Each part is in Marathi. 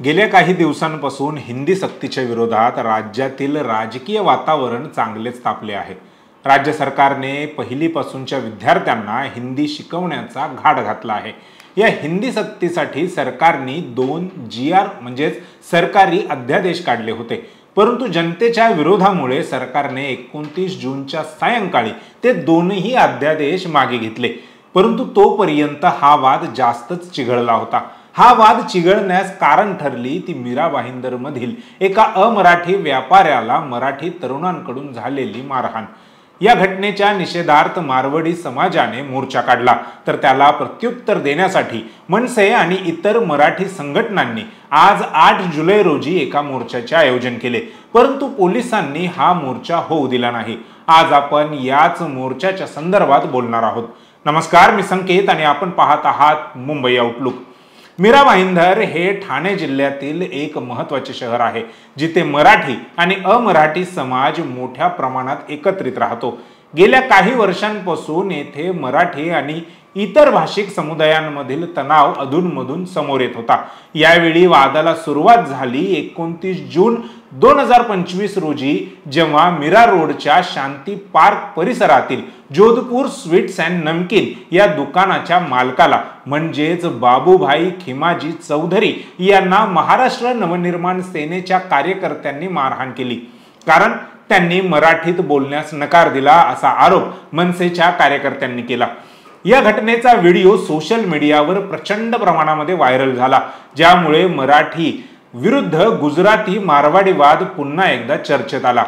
गेल्या काही दिवसांपासून हिंदी सक्तीच्या विरोधात राज्यातील राजकीय वातावरण चांगलेच तापले आहे। राज्य सरकारने पहिलीपासूनच्या विद्यार्थ्यांना हिंदी शिकवण्याचा घाट घातला आहे। या हिंदी सक्तीसाठी सरकारने 2 GR म्हणजे सरकारी अध्यादेश काढले होते, परंतु जनतेच्या विरोधामुळे सरकारने 29 जूनच्या सायंकाळी ते दोन्ही अध्यादेश मागे घेतले। परंतु तोपर्यंत हा वाद जास्तच चिघळला होता। हा वाद चिघळण्यास कारण ठरली ती मीरा भाईंदर मधील एका अमराठी व्यापाऱ्याला मराठी तरुणांकडून झालेली मारहाण। या घटनेच्या निषेधार्थ मारवाडी समाजाने मोर्चा काढला, तर त्याला प्रत्युत्तर देण्यासाठी मनसे आणि इतर मराठी संघटनांनी आज 8 जुलै रोजी एका मोर्चाचे आयोजन केले, परंतु पोलिसांनी हा मोर्चा होऊ दिला नाही। आज आपण याच मोर्चाच्या संदर्भात बोलणार आहोत। नमस्कार, मी संकेत आणि आपण पाहत आहात मुंबई आउटलुक। मीरा भाईंदर हे ठाणे जिल्ह्यातील एक महत्त्वाचे शहर आहे, जिथे मराठी आणि अमराठी समाज मोठ्या प्रमाणात एकत्रित राहतो। गेल्या काही वर्षांपासून येथे मराठी आणि इतर भाषिक समुदायांमधील तणाव अधूनमधून समोर येत होता। यावेळी वादाला सुरुवात झाली 29 जून 2025 रोजी, जेव्हा मीरा रोडच्या शांती पार्क परिसरातील जोधपूर स्वीट्स अँड नमकीन या दुकानाच्या मालकाला म्हणजेच बाबूभाई खिमाजी चौधरी यांना महाराष्ट्र नवनिर्माण सेनेच्या कार्यकर्त्यांनी मारहाण केली, कारण त्यांनी मराठीत बोलण्यास नकार दिला असा आरोप मनसेच्या कार्यकर्त्यांनी केला। या घटनेचा व्हिडिओ सोशल मीडियावर प्रचंड प्रमाणामध्ये व्हायरल झाला, ज्यामुळे मराठी विरुद्ध गुजराती मारवाडी वाद पुन्हा एकदा चर्चेत आला।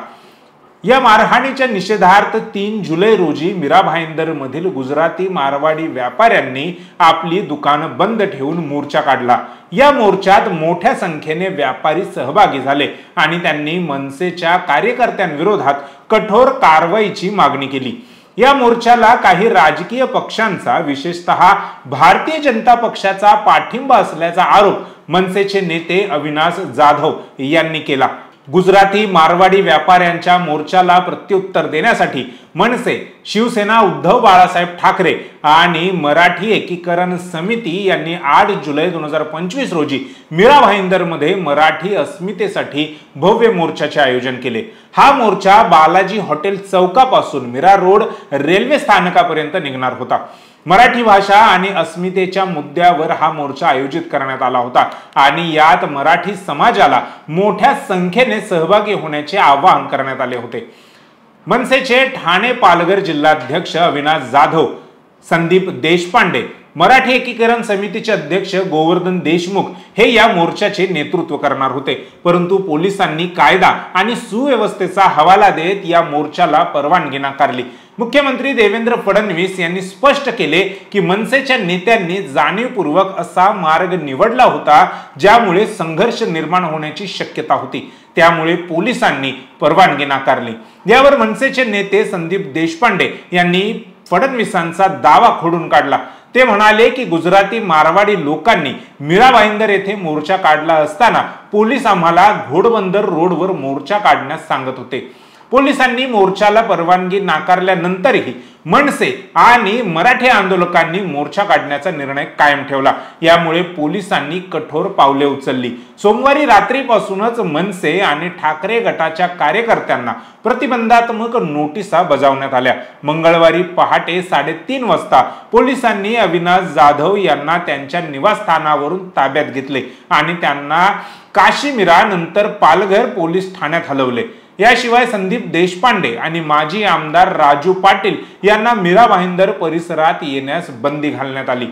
या मारहाणीच्या निषेधार्थ 3 जुलै रोजी मीरा भाईंदर मधील गुजराती मारवाडी व्यापाऱ्यांनी आपली दुकानं बंद ठेवून मोर्चा काढला। या मोर्चात मोठ्या संख्येने व्यापारी सहभागी झाले आणि त्यांनी मनसेच्या कार्यकर्त्यांविरोधात कठोर कारवाईची मागणी केली। या मोर्चाला काही राजकीय पक्षांचा, विशेषतः भारतीय जनता पक्षाचा पाठिंबा असल्याचा आरोप मनसेचे नेते अविनाश जाधव यांनी केला। गुजराती मारवाडी व्यापाऱ्यांच्या मोर्चाला प्रत्युत्तर देण्यासाठी मनसे, शिवसेना उद्धव बाळासाहेब ठाकरे आणि मराठी एकीकरण समिती यांनी 8 जुलै 2025 रोजी मीरा भाईंदर मध्ये मराठी अस्मितेसाठी भव्य मोर्चाचे आयोजन केले। हा मोर्चा बालाजी हॉटेल चौकापासून मीरा रोड रेल्वे स्थानकापर्यंत निघणार होता। मराठी भाषा आणि अस्मितेच्या मुद्द्यावर हा मोर्चा आयोजित करण्यात आला होता आणि यात मराठी समाजाला मोठ्या संख्येने सहभागी होण्याचे आवाहन करण्यात आले होते। मनसेचे ठाणे पालघर जिल्हाध्यक्ष अविनाश जाधव, संदीप देशपांडे, मराठी एकीकरण समितीचे अध्यक्ष गोवर्धन देशमुख हे या मोर्चाचे नेतृत्व करणार होते, परंतु पोलिसांनी कायदा आणि सुव्यवस्थेचा हवाला देत या मोर्चाला परवानगी नाकारली। मुख्यमंत्री देवेंद्र फडणवीस यांनी स्पष्ट केले की मनसेच्या नेत्यांनी जाणीवपूर्वक असा मार्ग निवडला होता ज्यामुळे संघर्ष निर्माण होण्याची शक्यता होती, त्यामुळे पोलिसांनी परवानगी नाकारली। यावर मनसेचे नेते संदीप देशपांडे यांनी फडणवीसांचा दावा खोडून काढला। ते म्हणाले की गुजराती मारवाडी लोकांनी मीरा भाईंदर येथे मोर्चा काढला असताना पोलीस आम्हाला घोडबंदर रोडवर मोर्चा काढण्यास सांगत होते। पोलिसांनी मोर्चाला परवानगी नाकारल्यानंतरही मनसे आणि मराठी आंदोलकांनी मोर्चा काढण्याचा निर्णय कायम ठेवला। यामुळे पोलिसांनी कठोर पावले उचलली। सोमवारी रात्रीपासूनच मनसे आणि ठाकरे गटाच्या कार्यकर्त्यांना प्रतिबंधात्मक नोटिसा बजावण्यात आल्या। मंगळवारी पहाटे 3:30 वाजता पोलिसांनी अविनाश जाधव यांना त्यांच्या निवासस्थानावरून ताब्यात घेतले आणि त्यांना काशीमीरा नंतर पालघर पोलीस ठाण्यात हलवले। याशिवाय संदीप देशपांडे आणि माजी आमदार राजू पाटील यांना मीरा भाईंदर परिसरात येण्यास बंदी घालण्यात आली।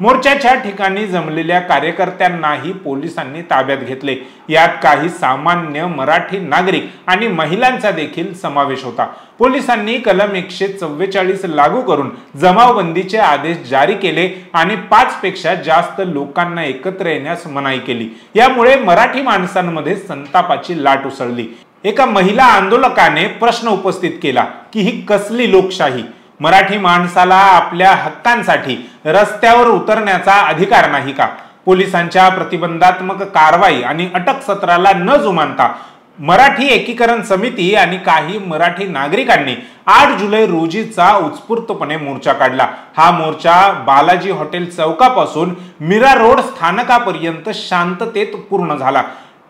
मोर्चाच्या ठिकाणी जमलेल्या कार्यकर्त्यांनाही पोलिसांनी ताब्यात घेतले। यात काही सामान्य मराठी नागरिक आणि महिलांचा देखील समावेश होता। पोलिसांनी कलम 144 लागू करून जमावबंदीचे आदेश जारी केले आणि 5 पेक्षा जास्त लोकांना एकत्र येण्यास मनाई केली। यामुळे मराठी माणसांमध्ये संतापाची लाट उसळली। एका महिला आंदोलकाने प्रश्न उपस्थित केला की ही कसली लोकशाही? मराठी माणसाला आपल्या हक्कांसाठी रस्त्यावर उतरण्याचा अधिकार नाही का? पोलिसांच्या प्रतिबंधात्मक कारवाई आणि अटक सत्राला न जुमानता मराठी एकीकरण समिती आणि काही मराठी नागरिकांनी 8 जुलै रोजीचा उत्स्फूर्तपणे मोर्चा काढला। हा मोर्चा बालाजी हॉटेल चौकापासून मीरा रोड स्थानकापर्यंत शांततेत पूर्ण झाला।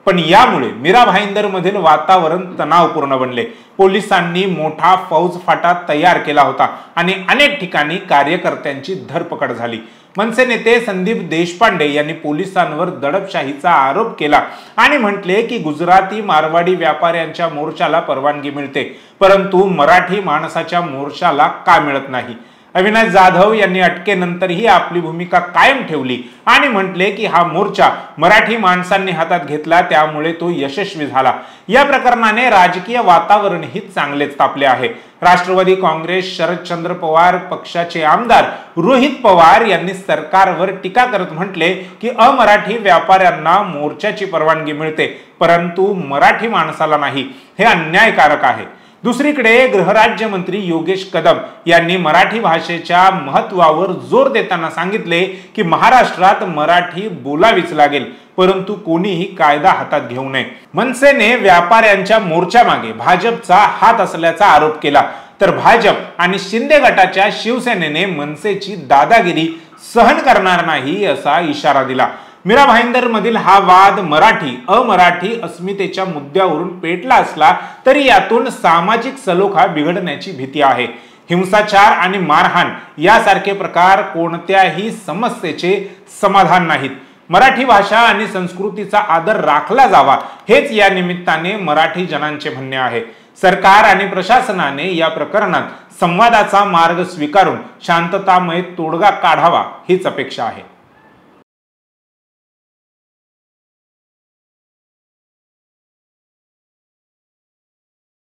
पण यामुळे मीरा भाईंदर मधील वातावरण तणावपूर्ण बनले। पोलिसांनी मोठा फौजफाटा तयार केला होता आणि अनेक ठिकाणी कार्यकर्त्यांची धरपकड झाली। मनसे नेते संदीप देशपांडे यांनी पोलिसांवर दडपशाहीचा आरोप केला आणि म्हटले की गुजराती मारवाडी व्यापाऱ्यांच्या मोर्चाला परवानगी मिळते, परंतु मराठी माणसाच्या मोर्चाला का मिळत नाही। अविनाश जाधव यांनी अटकेनंतरही आपली भूमिका कायम ठेवली आणि म्हटले की हा मोर्चा मराठी माणसांनी हातात घेतला, त्यामुळे तो यशस्वी झाला। या प्रकरणाने राजकीय वातावरणही चांगलेच तापले आहे। राष्ट्रवादी काँग्रेस शरदचंद्र पवार पक्षाचे आमदार रोहित पवार यांनी सरकारवर टीका करत म्हटले की अमराठी व्यापाऱ्यांना मोर्चाची परवानगी मिळते, परंतु मराठी माणसाला नाही, हे अन्यायकारक आहे। दुसरीकडे गृहराज्यमंत्री योगेश कदम यांनी मराठी भाषेच्या महत्त्वावर जोर देताना सांगितले की महाराष्ट्रात मराठी बोलावीच लागेल, परंतु कोणीही कायदा हातात घेऊ नये। मनसेने व्यापाऱ्यांच्या मोर्चामागे भाजपचा हात असल्याचा आरोप केला, तर भाजप आणि शिंदे गटाच्या शिवसेनेने मनसेची दादागिरी सहन करणार नाही असा इशारा दिला। मीरा भाईंदर मधील हा वाद मराठी अमराठी अस्मितेच्या मुद्द्यावरून पेटला असला तरी यातून सामाजिक सलोखा बिघडण्याची भीती आहे। हिंसाचार आणि मारहाण यासारखे प्रकार कोणत्याही समस्येचे समाधान नाहीत। मराठी भाषा आणि संस्कृतीचा आदर राखला जावा, हेच या निमित्ताने मराठी जनांचे म्हणणे आहे। सरकार आणि प्रशासनाने या प्रकरणात संवादाचा मार्ग स्वीकारून शांततामय तोडगा काढावा हीच अपेक्षा आहे।